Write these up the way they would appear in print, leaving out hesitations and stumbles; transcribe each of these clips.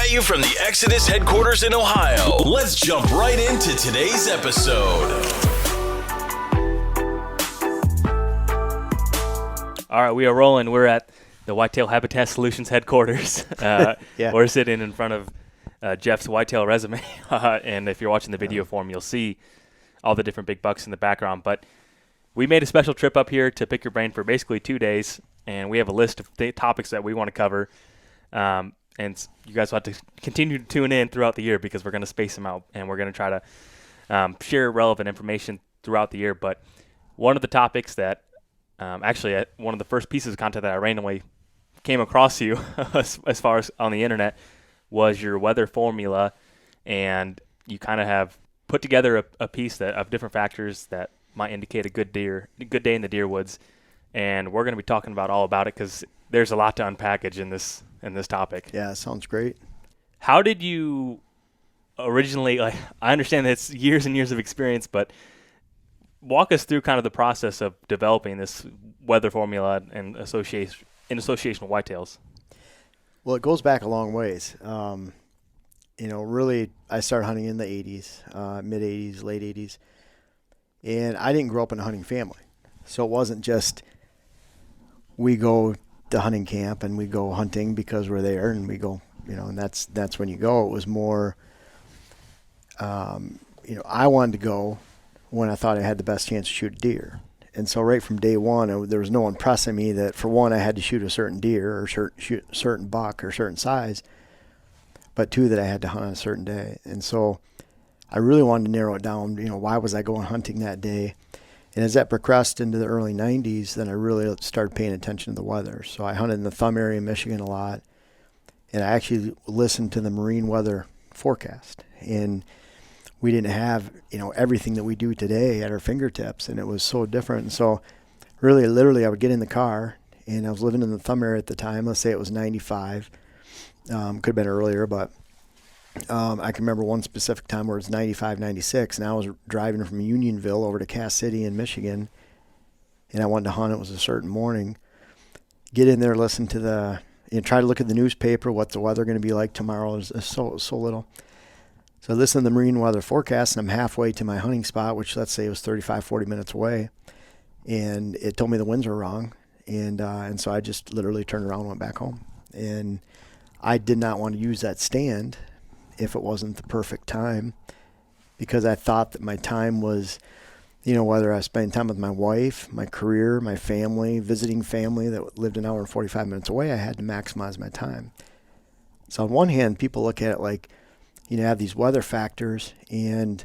at you from the Exodus headquarters in Ohio. Let's jump right into today's episode. All right, we are rolling. We're at the Whitetail Habitat Solutions headquarters. We're sitting in front of Jeff's whitetail resume. And if you're watching the video form, you'll see all the different big bucks in the background. But we made a special trip up here to pick your brain for basically 2 days. And we have a list of topics that we want to cover. And you guys will have to continue to tune in throughout the year because we're going to space them out. And we're going to try to share relevant information throughout the year. But one of the topics that one of the first pieces of content that I randomly came across you as far as on the internet was your weather formula, and you kind of have put together a piece of different factors that might indicate a good day in the deer woods, and we're going to be talking about all about it because there's a lot to unpackage in this topic. Yeah, sounds great. How did you originally? I understand that it's years and years of experience, but walk us through kind of the process of developing this weather formula and association with whitetails. Well, it goes back a long ways. Really, I started hunting in the 80s, mid-80s, late 80s. And I didn't grow up in a hunting family. So it wasn't just we go to hunting camp and we go hunting because we're there and we go, and that's when you go. It was more, I wanted to go when I thought I had the best chance to shoot a deer. And so right from day one, there was no one pressing me that, for one, I had to shoot a certain deer or shoot a certain buck or certain size, but two, that I had to hunt on a certain day. And so I really wanted to narrow it down, why was I going hunting that day? And as that progressed into the early 90s, then I really started paying attention to the weather. So I hunted in the Thumb area in Michigan a lot, and I actually listened to the marine weather forecast. And we didn't have, everything that we do today at our fingertips, and it was so different. And so really, literally, I would get in the car, and I was living in the Thumb area at the time. Let's say it was 95. Could have been earlier, but I can remember one specific time where it was 95, 96, and I was driving from Unionville over to Cass City in Michigan, and I wanted to hunt. It was a certain morning. Get in there, listen to try to look at the newspaper, what's the weather going to be like tomorrow. There's so little. So I listened to the marine weather forecast, and I'm halfway to my hunting spot, which let's say was 35, 40 minutes away, and it told me the winds were wrong, and so I just literally turned around and went back home. And I did not want to use that stand if it wasn't the perfect time, because I thought that my time was, whether I was spending time with my wife, my career, my family, visiting family that lived an hour and 45 minutes away, I had to maximize my time. So on one hand, people look at it like, have these weather factors, and,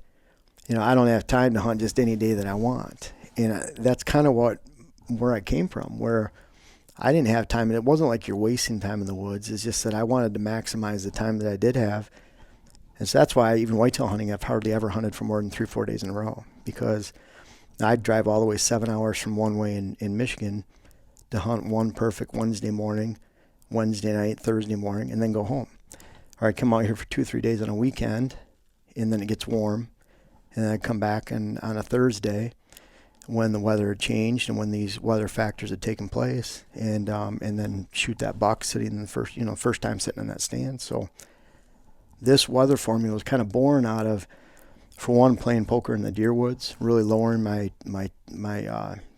I don't have time to hunt just any day that I want. And that's kind of where I came from, where I didn't have time. And it wasn't like you're wasting time in the woods. It's just that I wanted to maximize the time that I did have. And so that's why even whitetail hunting, I've hardly ever hunted for more than 3-4 days in a row, because I'd drive all the way 7 hours from one way in Michigan to hunt one perfect Wednesday morning, Wednesday night, Thursday morning, and then go home. Or I'd come out here for 2-3 days on a weekend, and then it gets warm, and then I'd come back on a Thursday when the weather had changed and when these weather factors had taken place, and then shoot that buck sitting in the first time sitting in that stand. So this weather formula was kind of born out of, for one, playing poker in the deer woods, really lowering my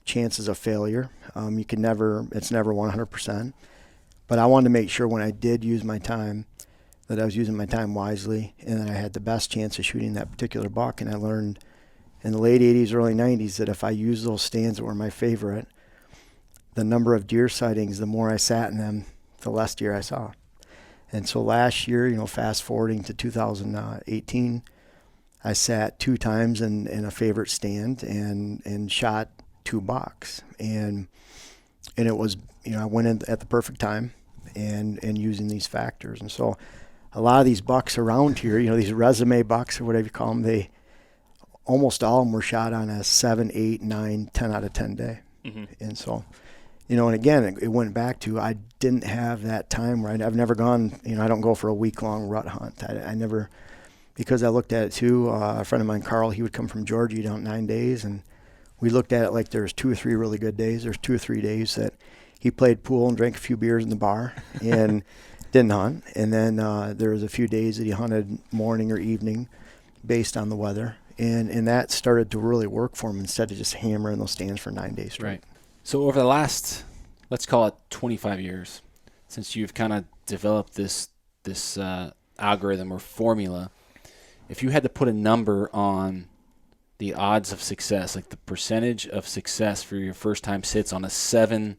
chances of failure. It's never 100%, but I wanted to make sure when I did use my time that I was using my time wisely, and that I had the best chance of shooting that particular buck. And I learned in the late 80s, early 90s that if I used those stands that were my favorite, the number of deer sightings, the more I sat in them, the less deer I saw. And so last year, fast forwarding to 2018, I sat 2 times in a favorite stand and shot 2 bucks. And it was, I went in at the perfect time and using these factors. And so a lot of these bucks around here, these resume bucks or whatever you call them, almost all of them were shot on a 7, 8, 9, 10 out of 10 day. Mm-hmm. And so, and again, it went back to, I didn't have that time, right? I've never gone, I don't go for a week-long rut hunt. I never, because I looked at it too, a friend of mine, Carl, he would come from Georgia, he'd hunt 9 days, and we looked at it like there's 2 or 3 really good days. There's 2 or 3 days that he played pool and drank a few beers in the bar, and Didn't hunt. And then there was a few days that he hunted morning or evening based on the weather. And that started to really work for him instead of just hammering those stands for 9 days straight. Right. So over the last, let's call it 25 years, since you've kind of developed this algorithm or formula, if you had to put a number on the odds of success, like the percentage of success for your first time sits on a 7+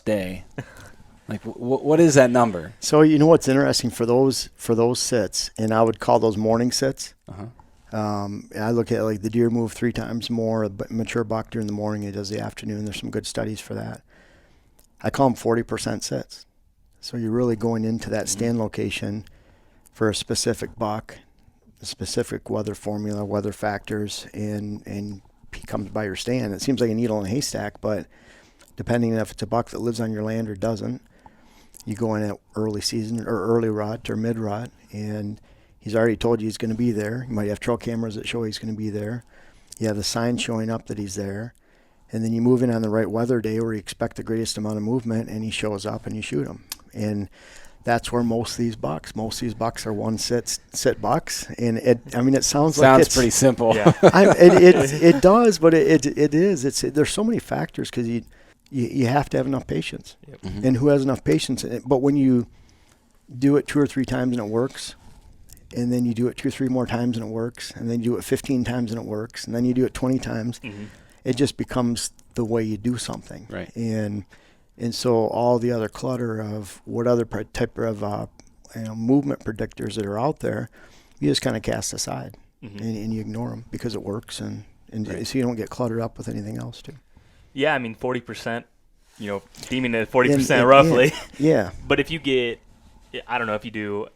day, like what is that number? So you know what's interesting for those sits, and I would call those morning sits. I look at like the deer move 3 times more, a mature buck during the morning it does the afternoon. There's some good studies for that. I call them 40% sits. So you're really going into that stand location for a specific buck, a specific weather formula, weather factors, and he comes by your stand. It seems like a needle in a haystack, but depending on if it's a buck that lives on your land or doesn't, you go in at early season or early rut or mid rut, and he's already told you he's going to be there. You might have trail cameras that show he's going to be there. You have the sign showing up that he's there. And then you move in on the right weather day where you expect the greatest amount of movement, and he shows up and you shoot him. And that's where most of these bucks are one sit bucks. And it sounds like it's pretty simple. Yeah. It does, but it is. There's so many factors because you have to have enough patience. Yep. Mm-hmm. And who has enough patience? But when you do it 2 or 3 times and it works, and then you do it 2 or 3 more times and it works, and then you do it 15 times and it works, and then you do it 20 times, it just becomes the way you do something. Right. And so all the other clutter of what other type of movement predictors that are out there, you just kind of cast aside and you ignore them because it works, and right. so you don't get cluttered up with anything else too. Yeah, I mean 40%. Deeming it 40% roughly. Yeah. But if you get, I don't know if you do.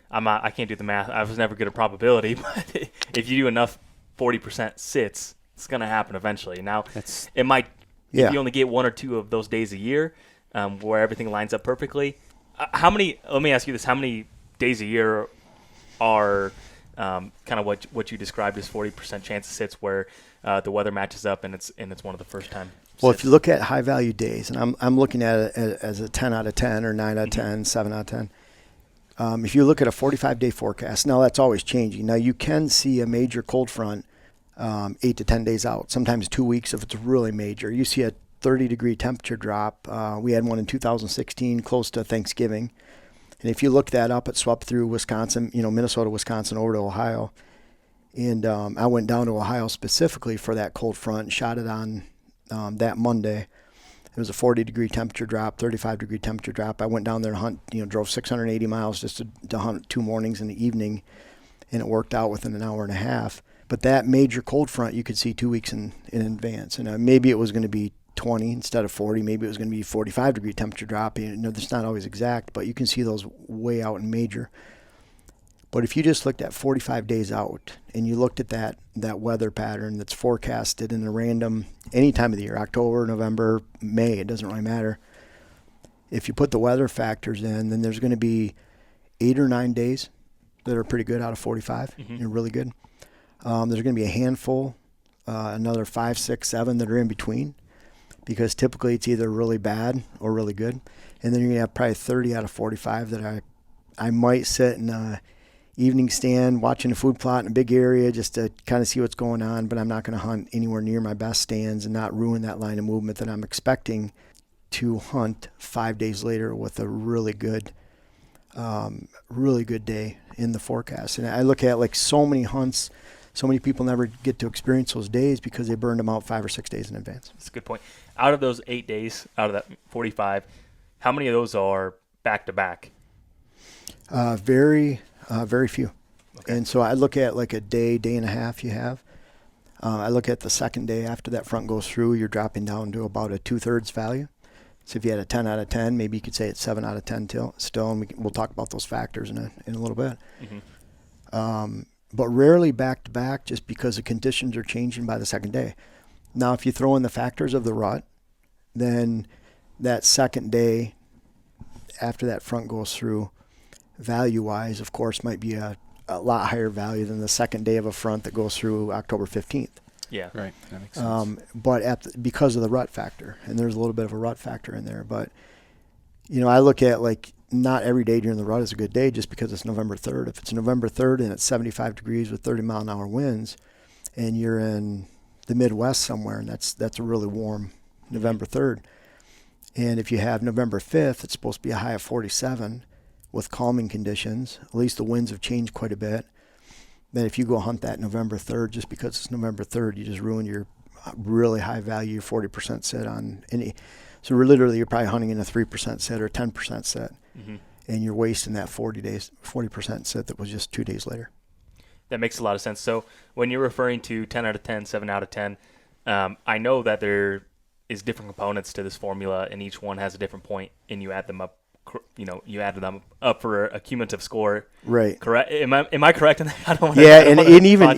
I can't do the math. I was never good at probability, but if you do enough 40% sits, it's going to happen eventually. Now, it might, if you only get 1 or 2 of those days a year where everything lines up perfectly. Let me ask you this, how many days a year are kind of what you described as 40% chance of sits where the weather matches up and it's one of the first time sits? Well, if you look at high value days, and I'm looking at it as a 10 out of 10 or 9 out of 10, 7 out of 10. If you look at a 45-day forecast, now that's always changing. Now you can see a major cold front 8 to 10 days out, sometimes 2 weeks if it's really major. You see a 30-degree temperature drop. We had one in 2016 close to Thanksgiving. And if you look that up, it swept through Wisconsin, Minnesota, Wisconsin, over to Ohio. And I went down to Ohio specifically for that cold front, shot it on that Monday. It was a 40-degree temperature drop, 35-degree temperature drop. I went down there and hunt, drove 680 miles just to hunt 2 mornings and the evening, and it worked out within an hour and a half. But that major cold front you could see 2 weeks in advance. And maybe it was going to be 20 instead of 40. Maybe it was going to be 45-degree temperature drop. That's not always exact, but you can see those way out in major. But if you just looked at 45 days out and you looked at that weather pattern that's forecasted in a random any time of the year, October, November, May, it doesn't really matter. If you put the weather factors in, then there's going to be 8 or 9 days that are pretty good out of 45. They're really good. There's going to be a handful, another 5, 6, 7 that are in between, because typically it's either really bad or really good. And then you're going to have probably 30 out of 45 that I might sit in a evening stand watching a food plot in a big area just to kind of see what's going on, but I'm not going to hunt anywhere near my best stands and not ruin that line of movement that I'm expecting to hunt 5 days later with a really good day in the forecast. And I look at like so many hunts, so many people never get to experience those days because they burned them out 5 or 6 days in advance. That's a good point. Out of those 8 days, out of that 45, how many of those are back-to-back? Very few. Okay. And so I look at like a day and a half you have. I look at the second day after that front goes through, you're dropping down to about a 2/3 value. So if you had a 10 out of 10, maybe you could say it's 7 out of 10 still, and we'll talk about those factors in a little bit. But rarely back-to-back just because the conditions are changing by the second day. Now, if you throw in the factors of the rut, then that second day after that front goes through, value-wise, of course, might be a lot higher value than the second day of a front that goes through October 15th. Yeah. Right. That makes sense. But because of the rut factor, and there's a little bit of a rut factor in there. But, I look at like not every day during the rut is a good day just because it's November 3rd. If it's November 3rd and it's 75 degrees with 30-mile-an-hour winds, and you're in the Midwest somewhere, and that's a really warm November 3rd. And if you have November 5th, it's supposed to be a high of 47 with calming conditions. At least the winds have changed quite a bit. Then if you go hunt that November 3rd, just because it's November 3rd, you just ruin your really high value 40% sit on any. So you're probably hunting in a 3% sit or 10% sit. Mm-hmm. And you're wasting that 40% sit that was just 2 days later. That makes a lot of sense. So when you're referring to 10 out of 10, 7 out of 10, I know that there is different components to this formula, and each one has a different point, and you add them up. You added them up for a cumulative score. Right. Correct. Am I correct in that? I don't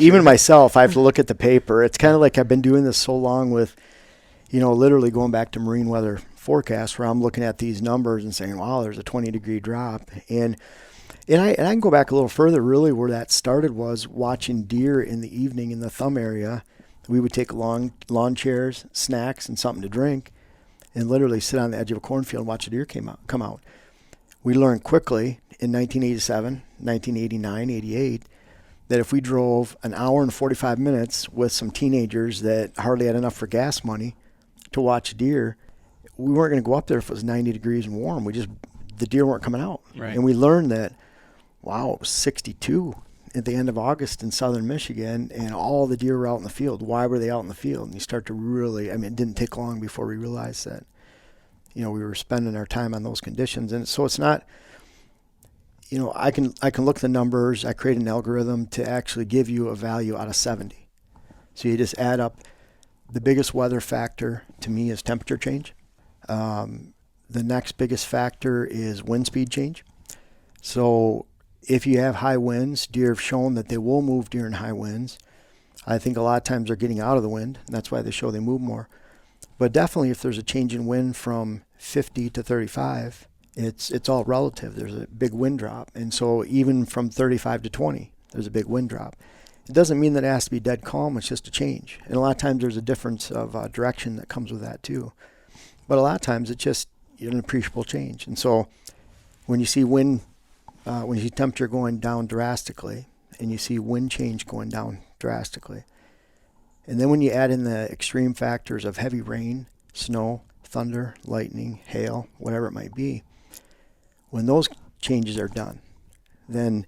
even myself, I have to look at the paper. It's kind of like I've been doing this so long with, literally going back to marine weather forecast, where I'm looking at these numbers and saying, wow, there's a 20-degree drop. And I can go back a little further, really, where that started was watching deer in the evening in the thumb area. We would take lawn chairs, snacks, and something to drink, and literally sit on the edge of a cornfield and watch a deer come out. We learned quickly in 1987, 1989, 88, that if we drove an hour and 45 minutes with some teenagers that hardly had enough for gas money to watch deer, we weren't going to go up there if it was 90 degrees and warm. The deer weren't coming out. Right. And we learned that, wow, it was 62 at the end of August in southern Michigan, and all the deer were out in the field. Why were they out in the field? And you start to really, it didn't take long before we realized that, we were spending our time on those conditions. And so it's not, I can look at the numbers. I create an algorithm to actually give you a value out of 70. So you just add up. The biggest weather factor to me is temperature change. The next biggest factor is wind speed change. So if you have high winds, deer have shown that they will move during high winds. I think a lot of times they're getting out of the wind, and that's why they show they move more. But definitely if there's a change in wind from 50 to 35, it's all relative. There's a big wind drop. And so even from 35 to 20, there's a big wind drop. It doesn't mean that it has to be dead calm. It's just a change. And a lot of times there's a difference of direction that comes with that too. But a lot of times it's just an appreciable change. And so when you see when you see temperature going down drastically, and you see wind change going down drastically, and then when you add in the extreme factors of heavy rain, snow, thunder, lightning, hail, whatever it might be, when those changes are done, then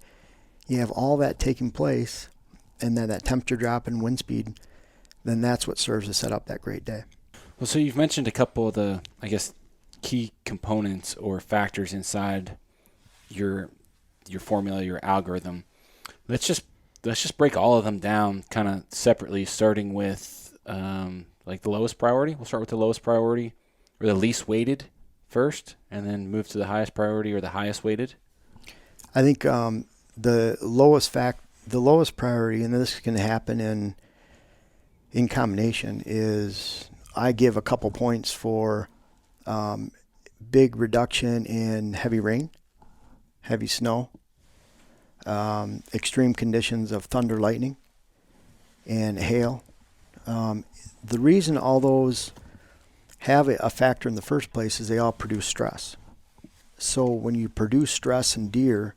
you have all that taking place, and then that temperature drop and wind speed, then that's what serves to set up that great day. Well, so you've mentioned a couple of the, key components or factors inside your formula, your algorithm. Let's just break all of them down kind of separately, starting with the lowest priority. We'll start with the lowest priority, or the least weighted first, and then move to the highest priority or the highest weighted. I think the lowest priority, and this can happen in combination, is I give a couple points for big reduction in heavy rain, heavy snow, extreme conditions of thunder, lightning, and hail. The reason all those have a factor in the first place is they all produce stress. So when you produce stress in deer,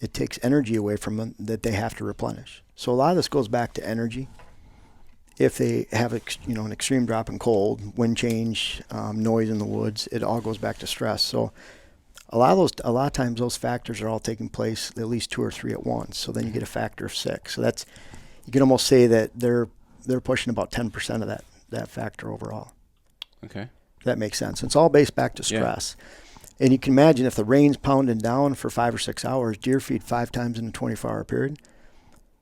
it takes energy away from them that they have to replenish. So a lot of this goes back to energy. If they have an extreme drop in cold, wind change, noise in the woods, it all goes back to stress. So a lot of times those factors are all taking place at least 2 or 3 at once. So then you get a factor of 6. So that's, you can almost say that they're pushing about 10% of that factor overall. Okay. If that makes sense. It's all based back to stress. Yeah. And you can imagine if the rain's pounding down for 5 or 6 hours, deer feed 5 times in a 24-hour period.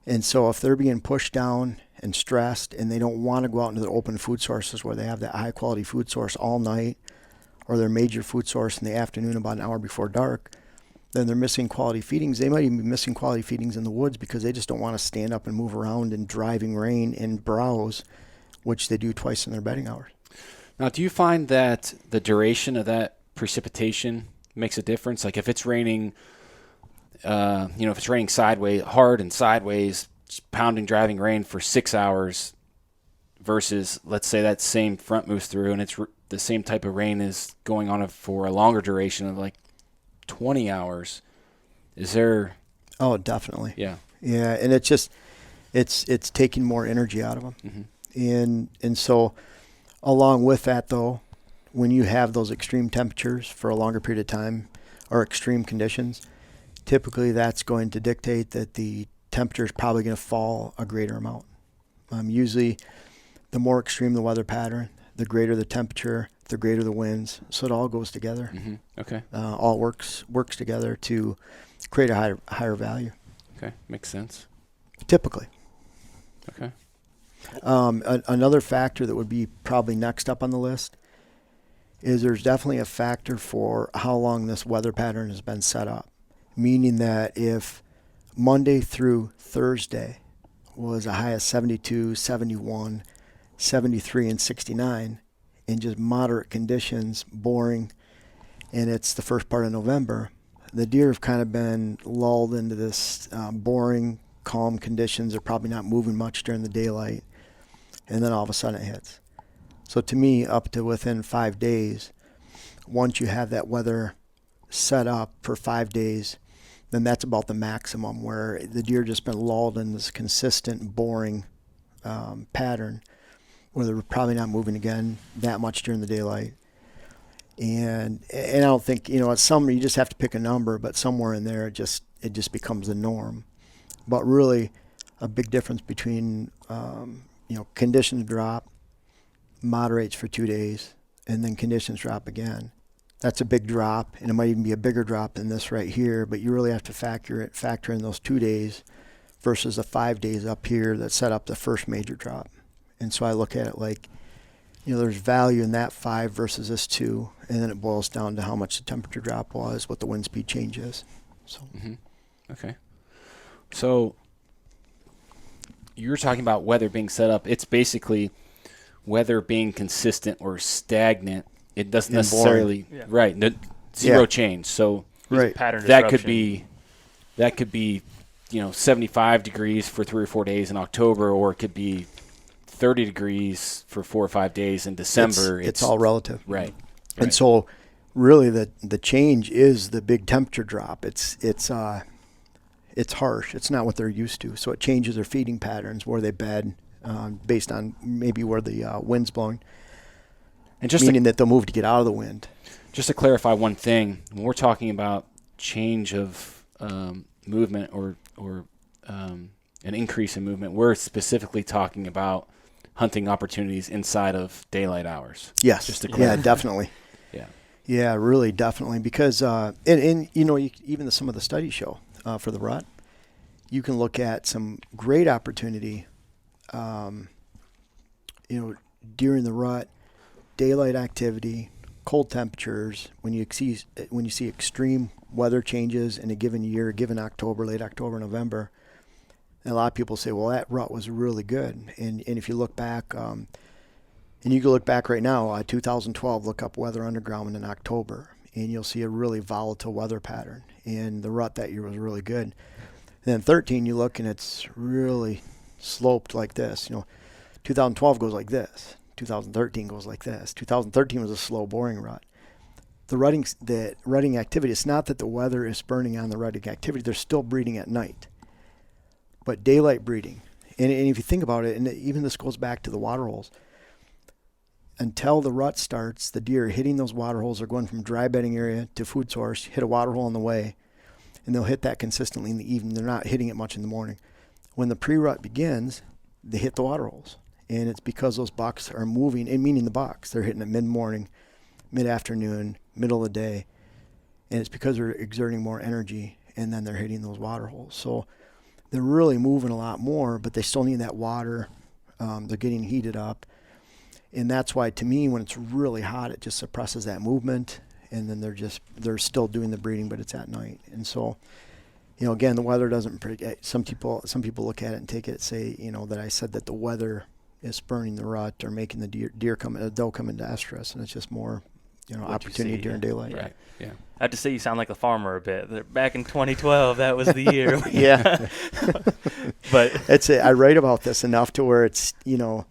And so if they're being pushed down and stressed and they don't want to go out into their open food sources where they have that high-quality food source all night, or their major food source in the afternoon about an hour before dark, then they're missing quality feedings. They might even be missing quality feedings in the woods because they just don't want to stand up and move around in driving rain and browse, which they do twice in their bedding hours. Now, do you find that the duration of that precipitation makes a difference? Like if it's raining, if it's raining sideways, hard and sideways, pounding, driving rain for 6 hours versus, let's say, that same front moves through and it's the same type of rain is going on for a longer duration of like 20 hours. Is there? Oh, definitely. Yeah. Yeah, and it's just it's taking more energy out of them. Mm-hmm. And so along with that, though, when you have those extreme temperatures for a longer period of time or extreme conditions, typically that's going to dictate that the temperature is probably going to fall a greater amount. Usually the more extreme the weather pattern, the greater the temperature, the greater the winds. So it all goes together. Mm-hmm. Okay. All works together to create a higher value. Okay. Makes sense. Typically. Okay. Another factor that would be probably next up on the list is there's definitely a factor for how long this weather pattern has been set up. Meaning that if Monday through Thursday was a high of 72, 71, 73, and 69 in just moderate conditions, boring, and it's the first part of November, the deer have kind of been lulled into this boring, calm conditions. They're probably not moving much during the daylight, and then all of a sudden it hits. So to me, up to within 5 days, once you have that weather set up for 5 days, then that's about the maximum where the deer just been lulled in this consistent, boring pattern where they're probably not moving again that much during the daylight. And I don't think, at some, you just have to pick a number, but somewhere in there it just becomes the norm. But really a big difference between, conditions drop, moderates for 2 days, and then conditions drop again. That's a big drop, and it might even be a bigger drop than this right here, but you really have to factor in those 2 days versus the 5 days up here that set up the first major drop. And so I look at it like, there's value in that 5 versus this 2, and then it boils down to how much the temperature drop was, what the wind speed change is. So. Mm-hmm. Okay. So you're talking about weather being set up. It's basically weather being consistent or stagnant. It doesn't necessarily right. Zero change. So right. Pattern that could be 75 degrees for 3 or 4 days in October, or it could be 30 degrees for 4 or 5 days in December. It's all relative. Right. And so really the change is the big temperature drop. It's harsh. It's not what they're used to. So it changes their feeding patterns, where they bed, based on maybe where the wind's blowing. And just meaning that they'll move to get out of the wind. Just to clarify one thing, when we're talking about change of movement or an increase in movement, we're specifically talking about hunting opportunities inside of daylight hours. Yes. Just to clarify. Yeah, definitely. Yeah. Yeah, really, definitely. Because, even some of the studies show for the rut, you can look at some great opportunity, during the rut, daylight activity, cold temperatures, when you see extreme weather changes in a given year, given October, late October, November, and a lot of people say, well, that rut was really good. And if you look back, and you can look back right now, 2012, look up weather underground in October, and you'll see a really volatile weather pattern. And the rut that year was really good. And then 13, you look, and it's really sloped like this. 2012 goes like this. 2013 goes like this. 2013 was a slow, boring rut. The rutting activity, it's not that the weather is burning on the rutting activity. They're still breeding at night. But daylight breeding, and if you think about it, and even this goes back to the water holes, until the rut starts, the deer are hitting those water holes. They're going from dry bedding area to food source, hit a water hole on the way, and they'll hit that consistently in the evening. They're not hitting it much in the morning. When the pre-rut begins, they hit the water holes. And it's because those bucks are moving, and meaning the bucks, they're hitting it mid-morning, mid-afternoon, middle of the day. And it's because they're exerting more energy, and then they're hitting those water holes. So they're really moving a lot more, but they still need that water. They're getting heated up. And that's why, to me, when it's really hot, it just suppresses that movement. And then they're still doing the breeding, but it's at night. And so, again, the weather doesn't predict. Some people look at it and take it and say, that I said that the weather is spurning the rut or making the deer come into estrus, and it's just more, opportunity during daylight. Right. Yeah. I have to say you sound like a farmer a bit. Back in 2012, that was the year. Yeah. But I write about this enough to where it's, I've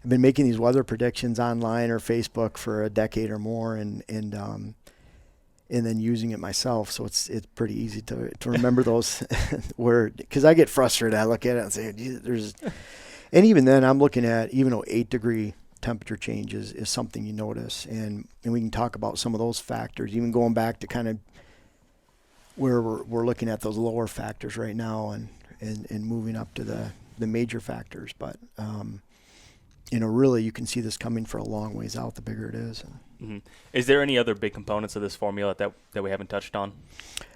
been making these weather predictions online or Facebook for a decade or more, and and then using it myself. So it's pretty easy to remember those because I get frustrated. I look at it and say, and even then I'm looking at, even though 8-degree temperature changes is something you notice. And we can talk about some of those factors, even going back to kind of where we're looking at those lower factors right now and moving up to the major factors. But, really you can see this coming for a long ways out, the bigger it is. Mm-hmm. Is there any other big components of this formula that we haven't touched on?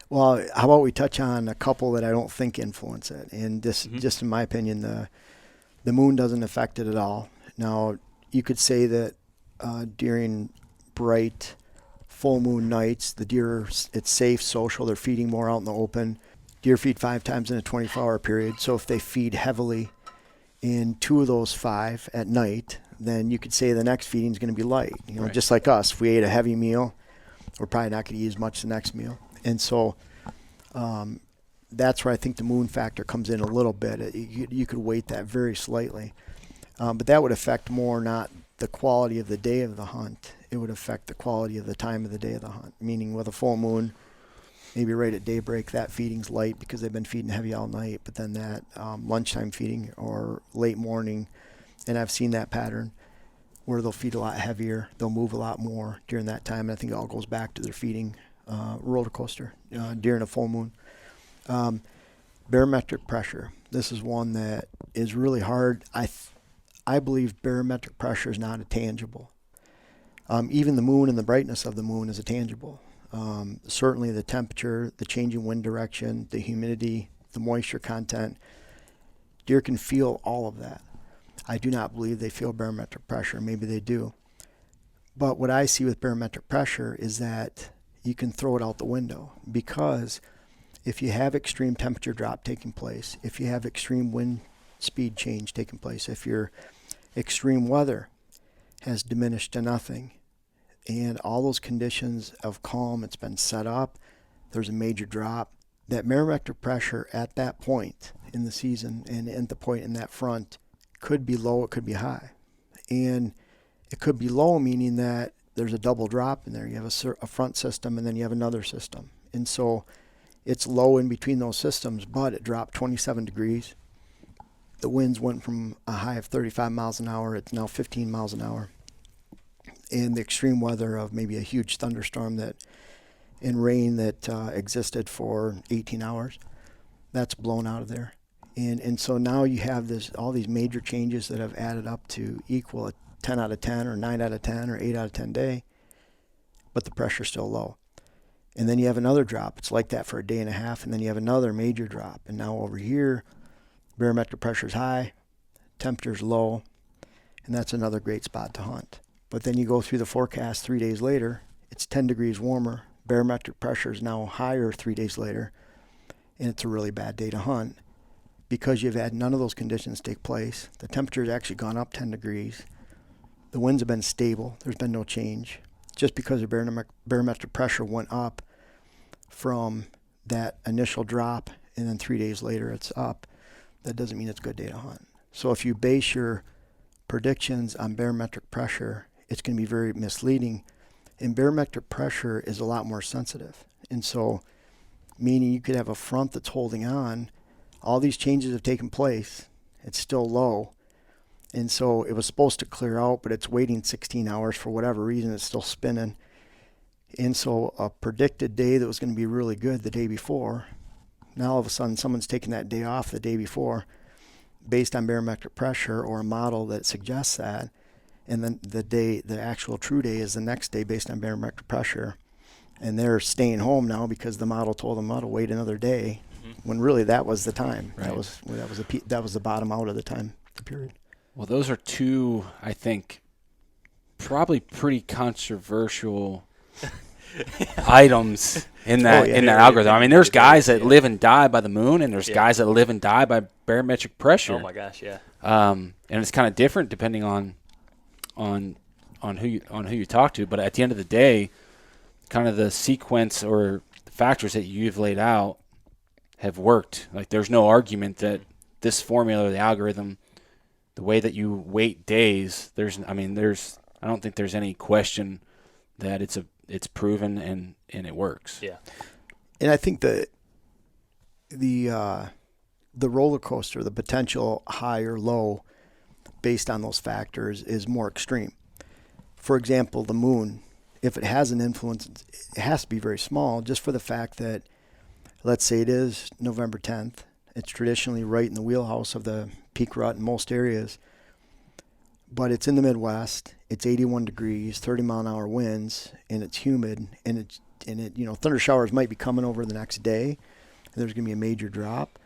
Well, how about we touch on a couple that I don't think influence it? And this, just in my opinion, the moon doesn't affect it at all. Now, you could say that during bright full moon nights, the deer, it's safe, social, they're feeding more out in the open. Deer feed 5 times in a 24-hour period. So if they feed heavily in 2 of those 5 at night, then you could say the next feeding is going to be light. Right. Just like us, if we ate a heavy meal, we're probably not going to use much the next meal. And so that's where I think the moon factor comes in a little bit. You could weight that very slightly. But that would affect more not the quality of the day of the hunt. It would affect the quality of the time of the day of the hunt, meaning with a full moon, maybe right at daybreak, that feeding's light because they've been feeding heavy all night. But then that lunchtime feeding or late morning, and I've seen that pattern where they'll feed a lot heavier. They'll move a lot more during that time. And I think it all goes back to their feeding roller coaster during a full moon. Barometric pressure. This is one that is really hard. I believe barometric pressure is not a tangible. Even the moon and the brightness of the moon is a tangible. Certainly the temperature, the changing wind direction, the humidity, the moisture content. Deer can feel all of that. I do not believe they feel barometric pressure. Maybe they do. But what I see with barometric pressure is that you can throw it out the window, because if you have extreme temperature drop taking place, if you have extreme wind speed change taking place, if your extreme weather has diminished to nothing, and all those conditions of calm, it's been set up, there's a major drop, that barometric pressure at that point in the season and at the point in that front could be low, it could be high. And it could be low, meaning that there's a double drop in there. You have a front system and then you have another system. And so it's low in between those systems, but it dropped 27 degrees. The winds went from a high of 35 miles an hour, it's now 15 miles an hour. And the extreme weather of maybe a huge thunderstorm and rain that existed for 18 hours, that's blown out of there. And so now you have all these major changes that have added up to equal a 10 out of 10 or 9 out of 10 or 8 out of 10 day, but the pressure's still low. And then you have another drop. It's like that for a day and a half, and then you have another major drop. And now over here, barometric pressure's high, temperature's low, and that's another great spot to hunt. But then you go through the forecast 3 days later, it's 10 degrees warmer, barometric pressure is now higher 3 days later, and it's a really bad day to hunt because you've had none of those conditions take place. The temperature's actually gone up 10 degrees. The winds have been stable. There's been no change. Just because the barometric pressure went up from that initial drop and then 3 days later it's up, that doesn't mean it's a good day to hunt. So if you base your predictions on barometric pressure, it's going to be very misleading. And barometric pressure is a lot more sensitive. And so, meaning you could have a front that's holding on. All these changes have taken place. It's still low. And so it was supposed to clear out, but it's waiting 16 hours for whatever reason. It's still spinning. And so a predicted day that was going to be really good the day before, now all of a sudden someone's taking that day off the day before based on barometric pressure or a model that suggests that. And then the actual true day is the next day based on barometric pressure. And they're staying home now because the model told them to wait another day, when really that was the time. Right. That was the bottom out of the time period. Well, those are two, I think, probably pretty controversial items in that algorithm. I mean, there's guys that live and die by the moon, and there's guys that live and die by barometric pressure. Oh my gosh, yeah. And it's kind of different depending on who you talk to. But at the end of the day, kind of the sequence or the factors that you've laid out have worked. Like, there's no argument that this formula or the algorithm, the way that you weight days, I don't think there's any question that it's it's proven and it works. Yeah. And I think the roller coaster, the potential high or low based on those factors is more extreme. For example, the moon, if it has an influence, it has to be very small, just for the fact that, let's say it is November 10th. It's traditionally right in the wheelhouse of the peak rut in most areas. But it's in the Midwest. It's 81 degrees, 30-mile-an-hour winds, and it's humid. And thunder showers might be coming over the next day. And there's going to be a major drop.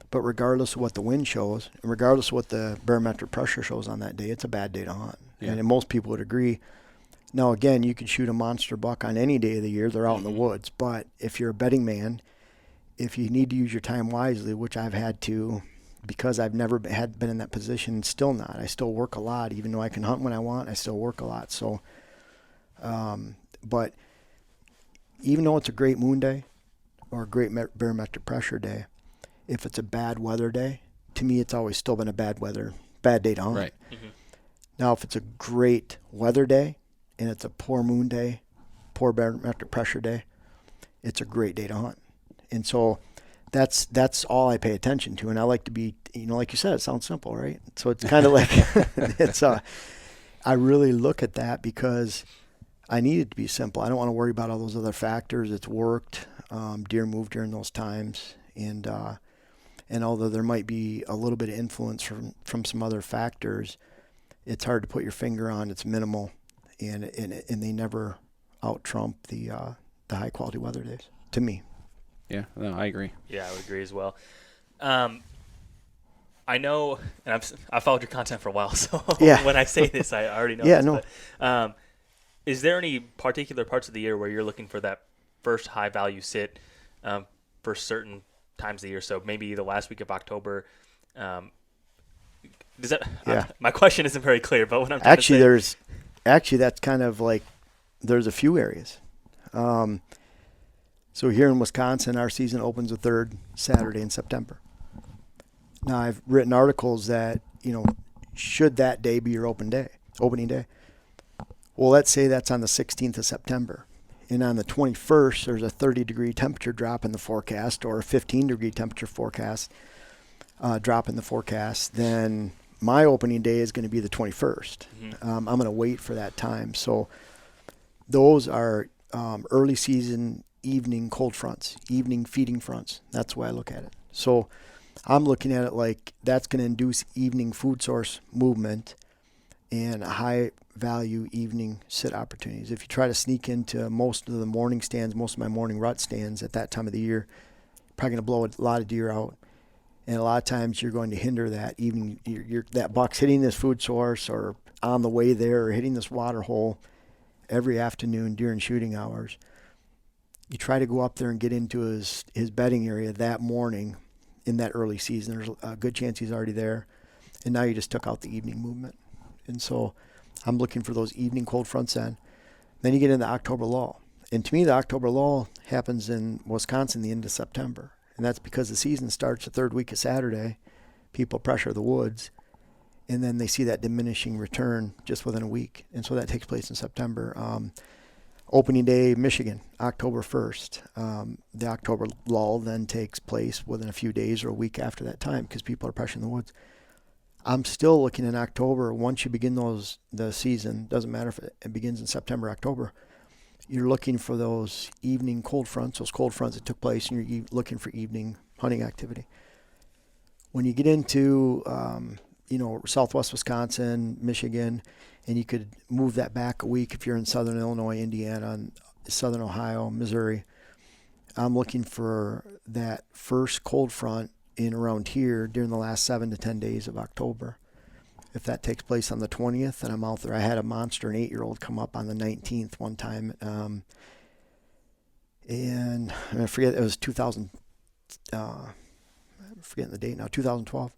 But regardless of what the wind shows, and regardless of what the barometric pressure shows on that day, it's a bad day to hunt. Yeah. And most people would agree. Now, again, you could shoot a monster buck on any day of the year. They're out in the woods. But if you're a betting man, if you need to use your time wisely, which I've had to, because I've never been in that position, still not. I still work a lot. Even though I can hunt when I want, I still work a lot. So, but even though it's a great moon day or a great barometric pressure day, if it's a bad weather day, to me it's always still been a bad day to hunt. Right. Mm-hmm. Now, if it's a great weather day and it's a poor moon day, poor barometric pressure day, it's a great day to hunt. And so that's all I pay attention to. And I like to be, like you said, it sounds simple, right? So it's kind of like I really look at that because I need it to be simple. I don't want to worry about all those other factors. It's worked. Deer move during those times. And although there might be a little bit of influence from some other factors, it's hard to put your finger on. It's minimal, and they never out-trump the high-quality weather days, to me. Yeah, no, I agree. Yeah, I would agree as well. I know, and I've followed your content for a while, so yeah. When I say this, I already know yeah, this. no. But, is there any particular parts of the year where you're looking for that first high-value sit for certain times of the year? So maybe the last week of October. Does that? Yeah. My question isn't very clear, but what I'm trying to say, that's kind of like there's a few areas. So here in Wisconsin, our season opens the third Saturday in September. Now I've written articles that should that day be your opening day. Well, let's say that's on the 16th of September. And on the 21st, there's a 30-degree temperature drop in the forecast, or a 15-degree temperature forecast drop in the forecast. Then my opening day is going to be the 21st. Mm-hmm. I'm going to wait for that time. So those are early season evening cold fronts, evening feeding fronts. That's the way I look at it. So I'm looking at it like that's going to induce evening food source movement and high value evening sit opportunities. If you try to sneak into most of the morning stands, most of my morning rut stands at that time of the year, you're probably going to blow a lot of deer out. And a lot of times you're going to hinder that evening, that buck's hitting this food source or on the way there or hitting this water hole every afternoon during shooting hours. You try to go up there and get into his bedding area that morning in that early season. There's a good chance he's already there. And now you just took out the evening movement. And so I'm looking for those evening cold fronts then. Then you get into October lull. And to me, the October lull happens in Wisconsin the end of September. And that's because the season starts the third week of Saturday. People pressure the woods. And then they see that diminishing return just within a week. And so that takes place in September. Opening day, Michigan, October 1st. The October lull then takes place within a few days or a week after that time because people are pressuring the woods. I'm still looking in October. Once you begin the season, doesn't matter if it begins in September, October, you're looking for those evening cold fronts, those cold fronts that took place, and you're looking for evening hunting activity. When you get into, southwest Wisconsin, Michigan, and you could move that back a week if you're in southern Illinois, Indiana, and southern Ohio, Missouri, I'm looking for that first cold front in around here during the last 7 to 10 days of October. If that takes place on the 20th, and I'm out there. I had a monster, an 8-year-old, come up on the 19th one time. And I forget, it was 2000, I'm forgetting the date now, 2012.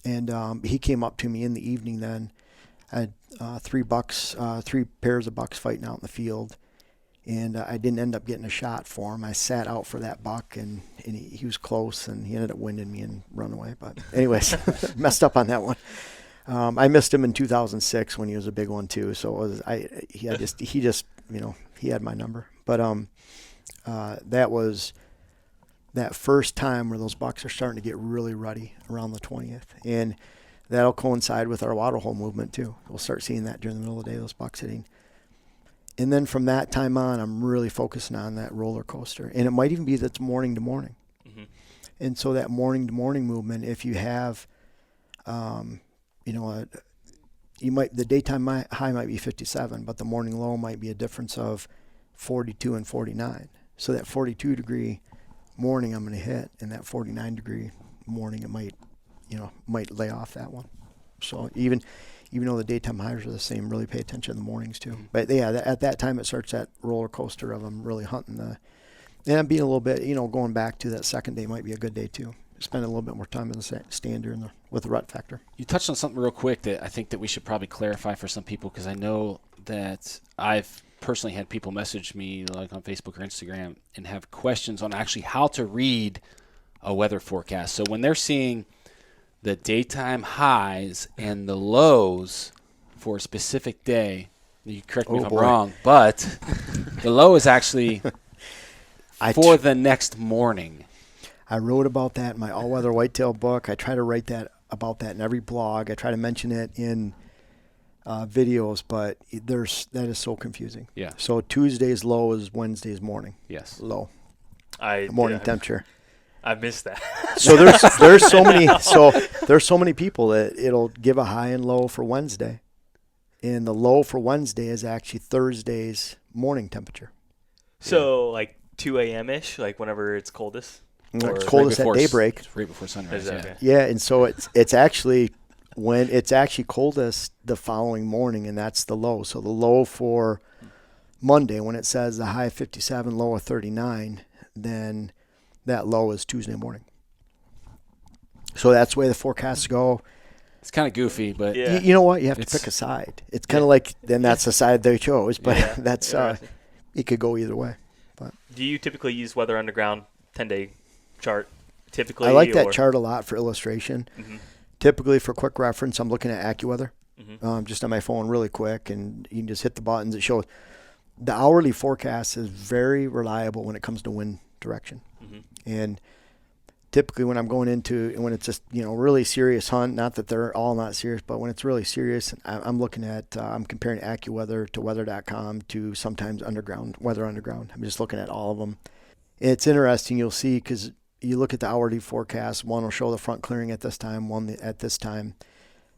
And he came up to me in the evening then. I had 3 pairs of bucks fighting out in the field. And I didn't end up getting a shot for him. I sat out for that buck, and he was close, and he ended up winding me and run away. But anyways, messed up on that one. I missed him in 2006 when he was a big one too. So it was he just he had my number. But that was that first time where those bucks are starting to get really ruddy around the 20th, and that'll coincide with our water hole movement too. We'll start seeing that during the middle of the day, those bucks hitting. And then from that time on, I'm really focusing on that roller coaster, and it might even be that's morning to morning. Mm-hmm. And so that morning to morning movement, if you have, the daytime high might be 57, but the morning low might be a difference of 42 and 49. So that 42 degree morning I'm going to hit, and that 49 degree morning it might lay off that one. So even though the daytime highs are the same, really pay attention in the mornings too. Mm-hmm. But yeah, at that time it starts that roller coaster of them really hunting and I'm being a little bit, going back to that second day might be a good day too. Spend a little bit more time in the stand during with the rut factor. You touched on something real quick that I think that we should probably clarify for some people, because I know that I've personally had people message me like on Facebook or Instagram and have questions on actually how to read a weather forecast. So when they're seeing the daytime highs and the lows for a specific day, you correct me if I'm wrong, but the low is actually for the next morning. I wrote about that in my all-weather whitetail book. I try to write about that in every blog. I try to mention it in videos, but that is so confusing. Yeah. So Tuesday's low is Wednesday's morning. Yes. Low. Morning temperature. I missed that. So there's so many people that it'll give a high and low for Wednesday, and the low for Wednesday is actually Thursday's morning temperature. So like 2 a.m. ish, like whenever it's coldest. It's coldest at daybreak. Right before sunrise. Yeah, and so it's actually when it's actually coldest the following morning, and that's the low. So the low for Monday, when it says the high of 57, low of 39, then that low is Tuesday morning. So that's the way the forecasts go. It's kind of goofy, but you know what? You have to pick a side. It's kind of like then that's the side they chose, but that's it could go either way. But do you typically use Weather Underground 10-day chart? Typically, I like that chart a lot for illustration. Mm-hmm. Typically, for quick reference, I'm looking at AccuWeather, mm-hmm. Just on my phone really quick, and you can just hit the buttons. It shows the hourly forecast is very reliable when it comes to wind direction. Mm-hmm. And typically when I'm going into, when it's just, really serious hunt, not that they're all not serious, but when it's really serious, I'm looking at, I'm comparing AccuWeather to weather.com to sometimes Weather Underground. I'm just looking at all of them. It's interesting, you'll see, because you look at the hourly forecast, one will show the front clearing at this time, one at this time.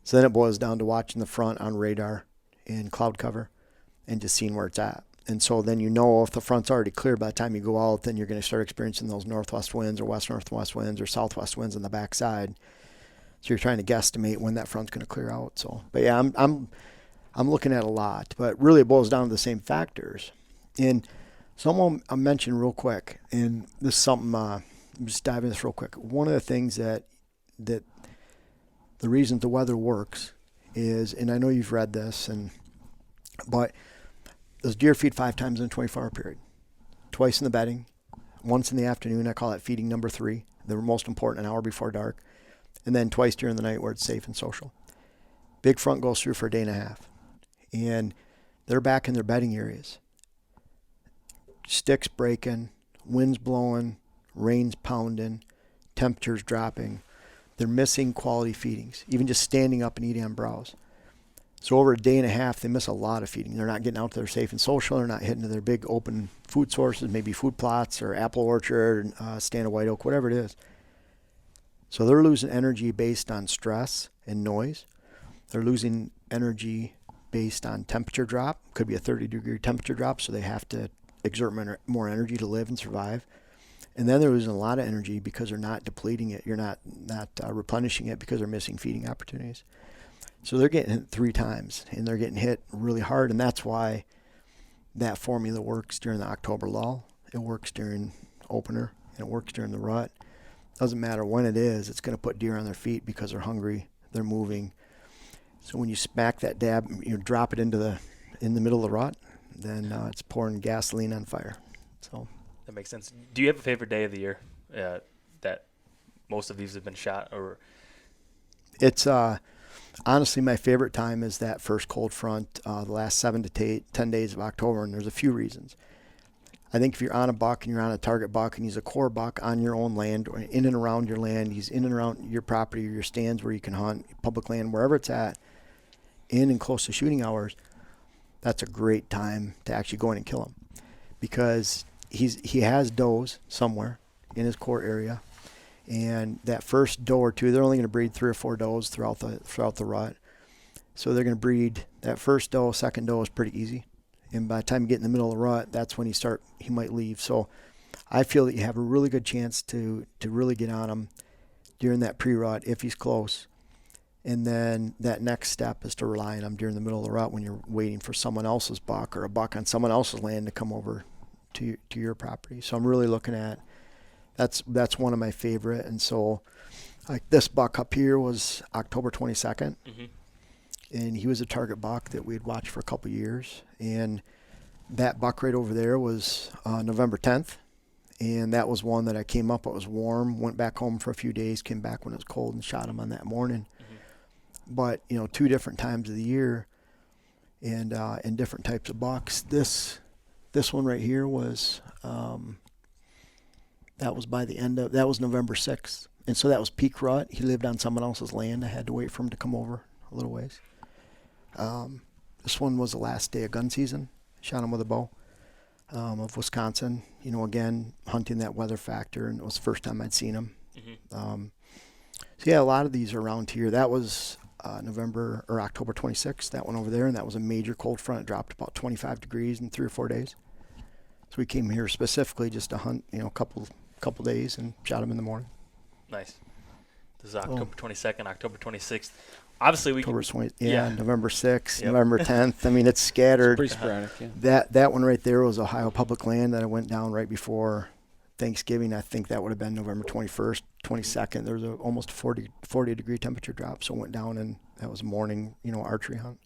So then it boils down to watching the front on radar and cloud cover and just seeing where it's at. And so then if the front's already clear by the time you go out, then you're going to start experiencing those northwest winds or west-northwest winds or southwest winds on the backside. So you're trying to guesstimate when that front's going to clear out. So, but yeah, I'm looking at a lot, but really it boils down to the same factors. And someone I mentioned real quick, and this is something, just dive into this real quick. One of the things that the reason the weather works is, and I know you've read this, but those deer feed 5 times in a 24-hour period. Twice in the bedding, once in the afternoon. I call that feeding number 3. The most important, an hour before dark. And then twice during the night where it's safe and social. Big front goes through for a day and a half. And they're back in their bedding areas. Sticks breaking, winds blowing, rain's pounding, temperatures dropping. They're missing quality feedings, even just standing up and eating on browse. So over a day and a half, they miss a lot of feeding. They're not getting out to their safe and social. They're not hitting to their big open food sources, maybe food plots or apple orchard, stand of white oak, whatever it is. So they're losing energy based on stress and noise. They're losing energy based on temperature drop. Could be a 30-degree temperature drop, so they have to exert more energy to live and survive. And then they're losing a lot of energy because they're not depleting it. You're not replenishing it because they're missing feeding opportunities. So they're getting hit 3 times, and they're getting hit really hard, and that's why that formula works during the October lull. It works during opener, and it works during the rut. Doesn't matter when it is, it's going to put deer on their feet because they're hungry, they're moving. So when you smack that dab, drop it in the middle of the rut, then it's pouring gasoline on fire. So that makes sense. Do you have a favorite day of the year that most of these have been shot? Or it's honestly, my favorite time is that first cold front, the last 7 to 10 days of October, and there's a few reasons. I think if you're on a buck and you're on a target buck and he's a core buck on your own land or in and around your land, he's in and around your property or your stands where you can hunt, public land, wherever it's at, in and close to shooting hours, that's a great time to actually go in and kill him, because he has does somewhere in his core area, and that first doe or two, they're only going to breed 3 or 4 does throughout the rut. So they're going to breed that first doe, second doe is pretty easy. And by the time you get in the middle of the rut, that's when he might leave. So I feel that you have a really good chance to really get on him during that pre-rut if he's close. And then that next step is to rely on him during the middle of the rut when you're waiting for someone else's buck or a buck on someone else's land to come over to your property. So I'm really looking at that's one of my favorite. And so like this buck up here was October 22nd. Mm-hmm. And he was a target buck that we had watched for a couple years. And that buck right over there was November 10th. And that was one that I came up, it was warm, went back home for a few days, came back when it was cold and shot him on that morning. Mm-hmm. But, 2 different times of the year and different types of bucks. This one right here was, that was that was November 6th. And so that was peak rut. He lived on someone else's land. I had to wait for him to come over a little ways. This one was the last day of gun season. Shot him with a bow of Wisconsin. Again, hunting that weather factor, and it was the first time I'd seen him. Mm-hmm. So yeah, a lot of these are around here. That was November or October 26th. That one over there, and that was a major cold front. It dropped about 25 degrees in 3 or 4 days. So we came here specifically just to hunt, a couple days, and shot him in the morning. Nice. This is October 22nd, October 26th. Obviously, October 20th, November 6th, yep. November 10th. I mean, it's scattered. It's pretty sporadic, yeah. That one right there was Ohio public land that I went down right before Thanksgiving. I think that would have been November 21st, 22nd. There was almost 40 degree temperature drop, so I went down, and that was a morning, archery hunt.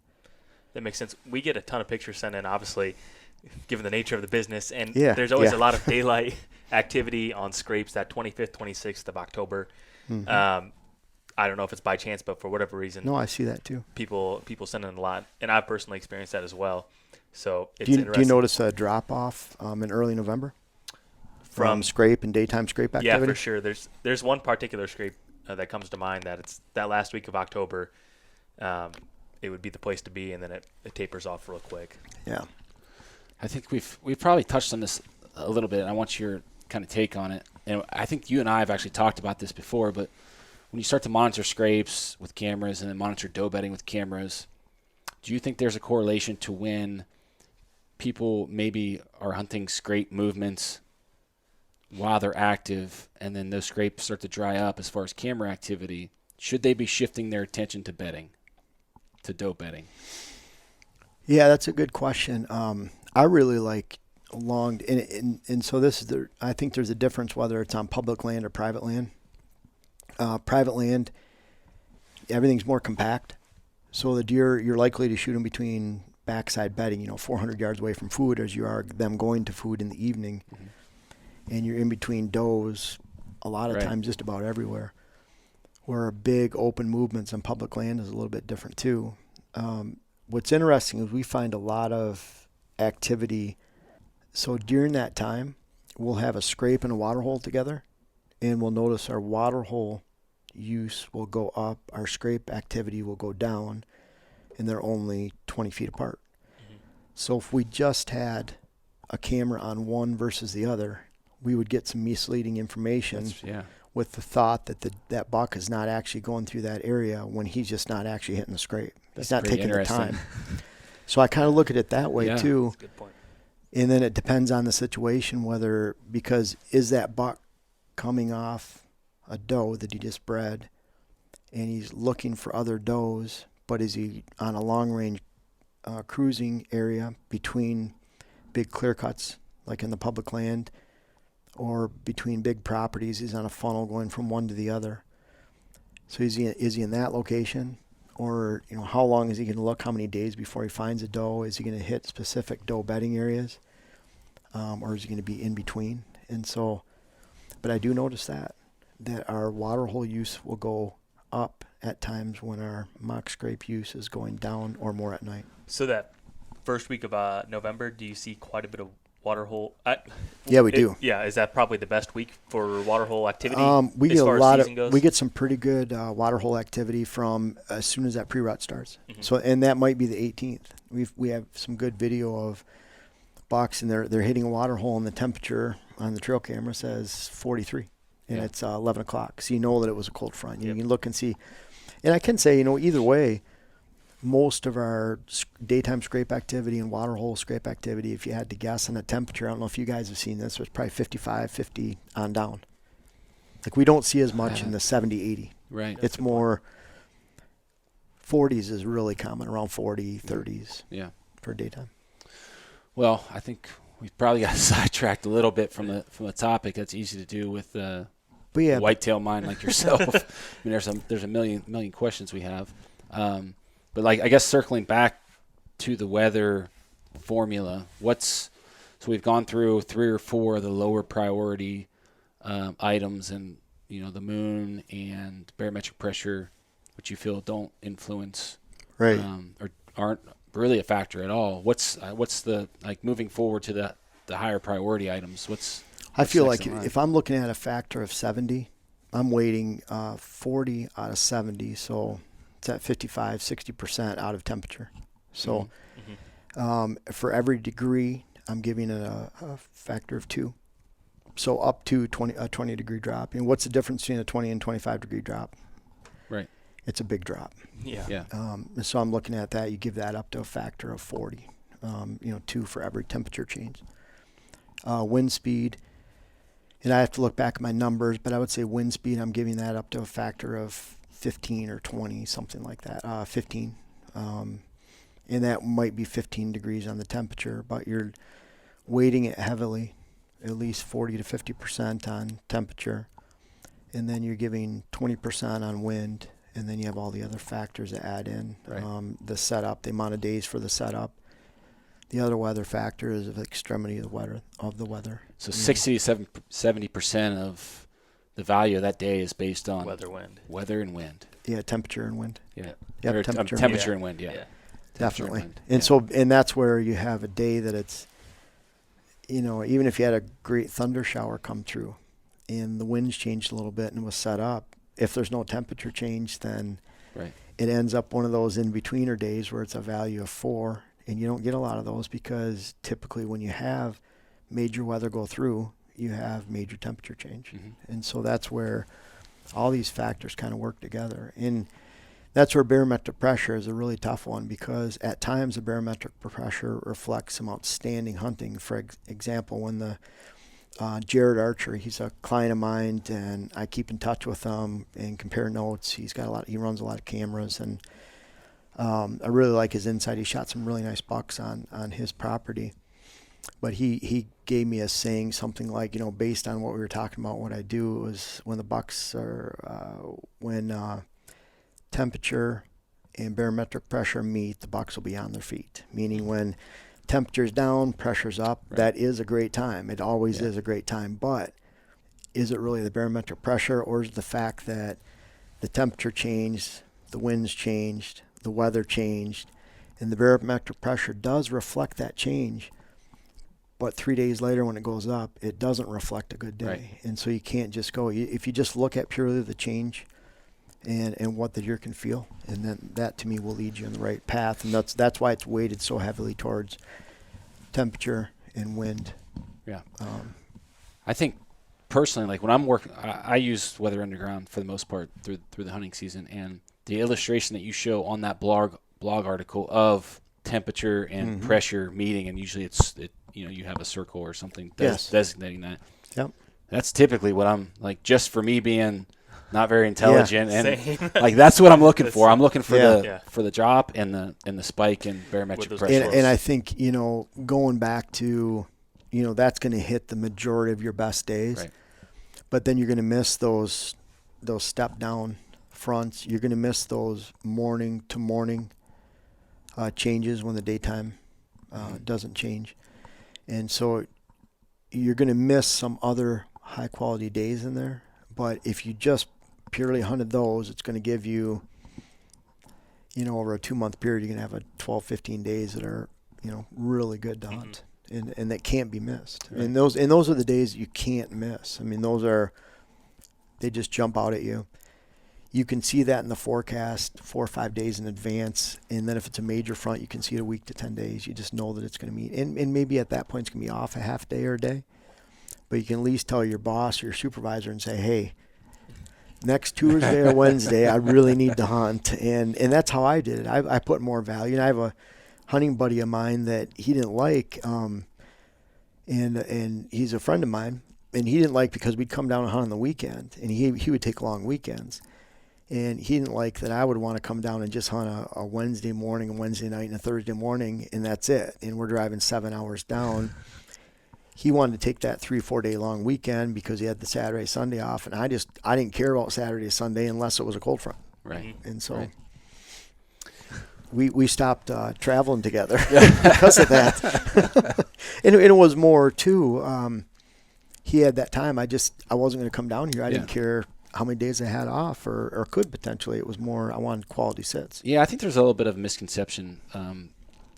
That makes sense. We get a ton of pictures sent in, obviously, given the nature of the business, and there's always a lot of daylight activity on scrapes that 25th, 26th of October. Mm-hmm. I don't know if it's by chance, but for whatever reason, no, I see that too. People send in a lot, and I've personally experienced that as well. So it's interesting. Do you notice a drop off in early November from scrape and daytime scrape activity? Yeah, for sure. There's one particular scrape that comes to mind that it's that last week of October. It would be the place to be, and then it tapers off real quick. Yeah, I think we've probably touched on this a little bit. I want your kind of take on it, and I think you and I have actually talked about this before, but when you start to monitor scrapes with cameras and then monitor doe bedding with cameras, do you think there's a correlation to when people maybe are hunting scrape movements while they're active and then those scrapes start to dry up as far as camera activity? Should they be shifting their attention to bedding, to doe bedding? Yeah, that's a good question. I really like and so this is I think there's a difference whether it's on public land or private land. Private land, everything's more compact. So the deer, you're likely to shoot them between backside bedding, 400 yards away from food as you are them going to food in the evening. Mm-hmm. And you're in between does a lot of times just about everywhere. Where big open movements on public land is a little bit different too. What's interesting is we find a lot of activity. So during that time, we'll have a scrape and a water hole together, and we'll notice our water hole use will go up, our scrape activity will go down, and they're only 20 feet apart. Mm-hmm. So if we just had a camera on one versus the other, we would get some misleading information with the thought that that buck is not actually going through that area when he's just not actually hitting the scrape. He's not taking the time. So I kind of look at it that way too. That's a good point. And then it depends on the situation because is that buck coming off a doe that he just bred and he's looking for other does, but is he on a long range cruising area between big clear cuts like in the public land or between big properties? He's on a funnel going from one to the other. So is he in that location? Or how long is he going to look? How many days before he finds a doe? Is he going to hit specific doe bedding areas? Or is he going to be in between? And so, but I do notice that our water hole use will go up at times when our mock scrape use is going down or more at night. So that first week of November, do you see quite a bit of water hole? Yeah, we do. Yeah, is that probably the best week for water hole activity? We as get a far as lot season of goes? we get some pretty good water hole activity from as soon as that pre-rut starts. Mm-hmm. So, and that might be the 18th. We have some good video of bucks, and they're hitting a water hole, and the temperature on the trail camera says 43, and it's 11 o'clock. So you know that it was a cold front. You can look and see. And I can say, either way, most of our daytime scrape activity and water hole scrape activity, if you had to guess on a temperature, I don't know if you guys have seen this, was probably 55, 50 on down. Like, we don't see as much in the 70, 80. Right. It's more 40s is really common, around 40, 30s for daytime. Well, I think we probably got sidetracked a little bit from the topic. That's easy to do with a whitetail mind like yourself. I mean, there's a million questions we have. But I guess circling back to the weather formula, so we've gone through 3 or 4 of the lower priority items, and the moon and barometric pressure, which you feel don't influence, right, or aren't really a factor at all. What's the moving forward to the higher priority items? I feel like if I'm looking at a factor of 70, I'm weighting 40 out of 70, so it's at 55, 60% out of temperature. So for every degree, I'm giving it a factor of 2. So up to a 20 degree drop. And what's the difference between a 20 and 25 degree drop? Right. It's a big drop. Yeah. So I'm looking at that. You give that up to a factor of 40. 2 for every temperature change. Wind speed. And I have to look back at my numbers, but I would say wind speed, I'm giving that up to a factor of 15 or 20, something like that. 15. And that might be 15 degrees on the temperature, but you're weighting it heavily, at least 40 to 50% on temperature. And then you're giving 20% on wind, and then you have all the other factors that add in. Right. The setup, the amount of days for the setup. The other weather factor is the extremity of the weather. So 60 to 70% of the value of that day is based on weather and wind. Yeah, temperature and wind. Yeah. Yep, temperature and wind. Yeah. Definitely. And that's where you have a day that it's, even if you had a great thunder shower come through and the winds changed a little bit and was set up, if there's no temperature change, then it ends up one of those in-betweener days where it's a value of 4. And you don't get a lot of those because typically when you have major weather go through, you have major temperature change. Mm-hmm. And so that's where all these factors kind of work together. And that's where barometric pressure is a really tough one, because at times the barometric pressure reflects some outstanding hunting. For example, when the Jared Archer, he's a client of mine, and I keep in touch with him and compare notes. He runs a lot of cameras, and I really like his insight. He shot some really nice bucks on his property. But he gave me a saying, something like, based on what we were talking about, what I do was when the bucks are, when temperature and barometric pressure meet, the bucks will be on their feet. Meaning when temperature's down, pressure's up, that is a great time. It always is a great time. But is it really the barometric pressure, or is it the fact that the temperature changed, the winds changed, the weather changed, and the barometric pressure does reflect that change, but 3 days later when it goes up, it doesn't reflect a good day. Right. And so you can't just go, if you just look at purely the change and what the deer can feel, and then that to me will lead you in the right path. And that's why it's weighted so heavily towards temperature and wind. Yeah. I think personally, when I'm working, I use Weather Underground for the most part through the hunting season, and the illustration that you show on that blog article of temperature and pressure meeting, and usually you have a circle or something designating that. Yep. That's typically what I'm just for me being not very intelligent, and that's what I'm looking for. I'm looking for the drop and the spike in barometric pressure. And I think going back to that's going to hit the majority of your best days, right. But then you're going to miss those step down fronts. You're going to miss those morning to morning changes when the daytime doesn't change. And so you're going to miss some other high quality days in there. But if you just purely hunted those, it's going to give you, over a 2-month period, you're going to have 12, 15 days that are, really good to hunt and that can't be missed. Right. And those are the days you can't miss. I mean, they just jump out at you. You can see that in the forecast 4 or 5 days in advance. And then if it's a major front, you can see it a week to 10 days. You just know that it's going to meet. And maybe at that point it's going to be off a half day or a day. But you can at least tell your boss or your supervisor and say, hey, next Tuesday or Wednesday, I really need to hunt. And that's how I did it. I put more value. And I have a hunting buddy of mine that he didn't like. And he's a friend of mine. And he didn't like because we'd come down and hunt on the weekend. And he would take long weekends. And he didn't like that I would want to come down and just hunt a Wednesday morning, a Wednesday night, and a Thursday morning, and that's it. And we're driving 7 hours down. He wanted to take that 3-4 day long weekend because he had the Saturday, Sunday off, and I didn't care about Saturday, Sunday unless it was a cold front. Right. And so we stopped traveling together because of that. and it was more too. He had that time. I wasn't going to come down here. I didn't care how many days I had off or could potentially. It was more I wanted quality sits. Yeah, I think there's a little bit of misconception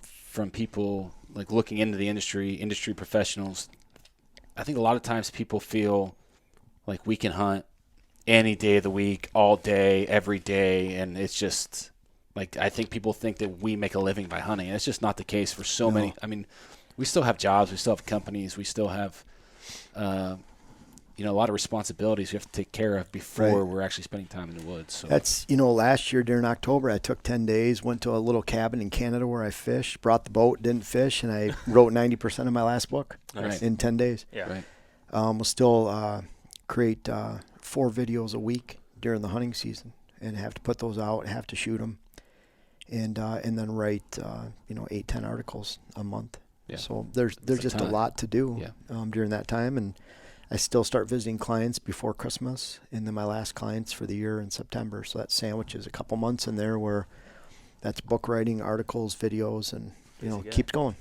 from people like looking into the industry professionals. I think a lot of times people feel like we can hunt any day of the week, all day, every day, and it's just like I think people think that we make a living by hunting, and it's just not the case for so many. I mean, we still have jobs, we still have companies, we still have a lot of responsibilities we have to take care of before we're actually spending time in the woods. So that's, last year during October, I took 10 days, went to a little cabin in Canada where I fished, brought the boat, didn't fish, and I wrote 90% of my last book in 10 days. Yeah. Right. We'll still create 4 videos a week during the hunting season and have to put those out, have to shoot them, and then write, 8-10 articles a month. Yeah. So there's just a lot to do during that time, and I still start visiting clients before Christmas, and then my last clients for the year in September. So that sandwiches a couple months in there where that's book writing, articles, videos, and keeps going.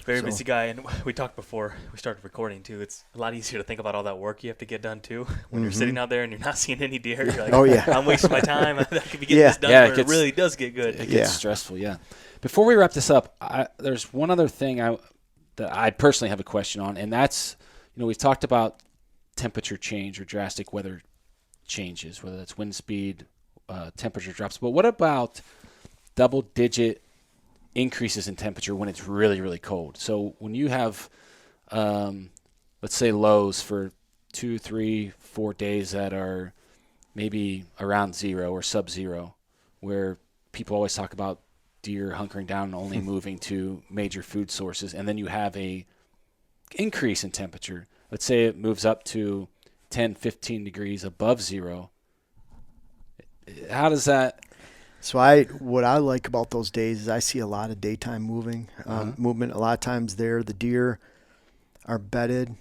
Very busy guy, and we talked before we started recording too. It's a lot easier to think about all that work you have to get done too when you're sitting out there and you're not seeing any deer. You're like, I'm wasting my time. I could be getting this done. It really does get good. It gets stressful. Yeah. Before we wrap this up, there's one other thing that I personally have a question on, and that's. We've talked about temperature change or drastic weather changes, whether that's wind speed, temperature drops. But what about double-digit increases in temperature when it's really, really cold? So when you have, let's say, lows for 2, 3, 4 days that are maybe around zero or sub-zero, where people always talk about deer hunkering down and only moving to major food sources, and then you have a increase in temperature. Let's say it moves up to 10, 15 degrees above zero. How does that? So what I like about those days is I see a lot of daytime movement. A lot of times the deer are bedded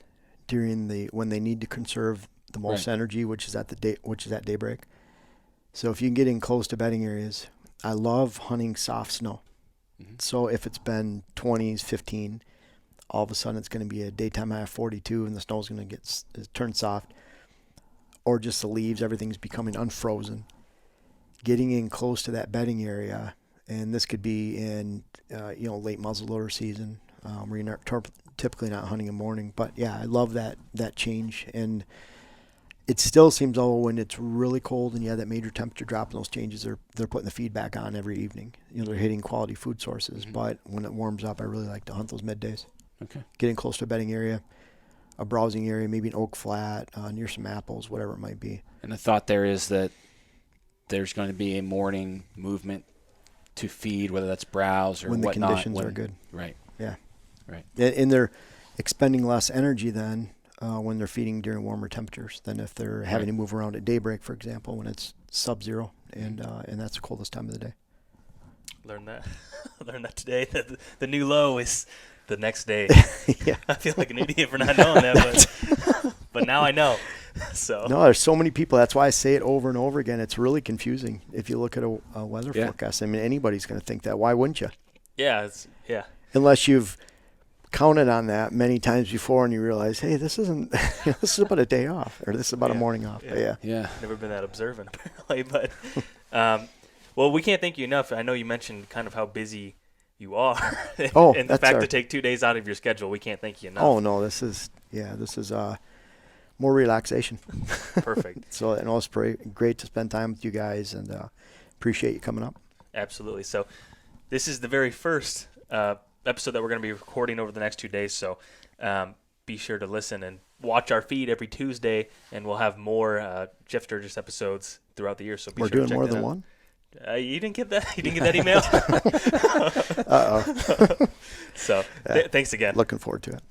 when they need to conserve the most energy, which is at daybreak. So if you can get in close to bedding areas, I love hunting soft snow. Mm-hmm. So if it's been 20s, 15, all of a sudden it's going to be a daytime high of 42 and the snow's going to turn soft, or just the leaves, everything's becoming unfrozen. Getting in close to that bedding area, and this could be in late muzzleloader season, where you're not typically not hunting in the morning. But yeah, I love that change, and it still seems when it's really cold and you have that major temperature drop, and those changes they're putting the feed back on every evening. They're hitting quality food sources. Mm-hmm. But when it warms up, I really like to hunt those middays. Okay. Getting close to a bedding area, a browsing area, maybe an oak flat, near some apples, whatever it might be. And the thought there is that there's going to be a morning movement to feed, whether that's browse or when whatnot. The conditions are good. Right. Yeah. Right. And they're expending less energy then when they're feeding during warmer temperatures than if they're having to move around at daybreak, for example, when it's sub-zero, and that's the coldest time of the day. Learned that today. That the new low is the next day. Yeah. I feel like an idiot for not knowing that, but now I know. So no, there's so many people. That's why I say it over and over again. It's really confusing if you look at a weather forecast. I mean, anybody's going to think that. Why wouldn't you? Yeah, yeah. Unless you've counted on that many times before, and you realize, hey, this isn't. This is about a day off, or this is about a morning off. Yeah. Never been that observant apparently, but well, we can't thank you enough. I know you mentioned kind of how busy you are, and the fact to take 2 days out of your schedule. We can't thank you enough. Oh no, this is more relaxation. Perfect. So and it's great to spend time with you guys, and appreciate you coming up. Absolutely. So this is the very first episode that we're going to be recording over the next 2 days. So be sure to listen and watch our feed every Tuesday, and we'll have more Jeff Sturgis episodes throughout the year. So we're doing more than one. You didn't get that? You didn't get that email? Uh-oh. So thanks again. Looking forward to it.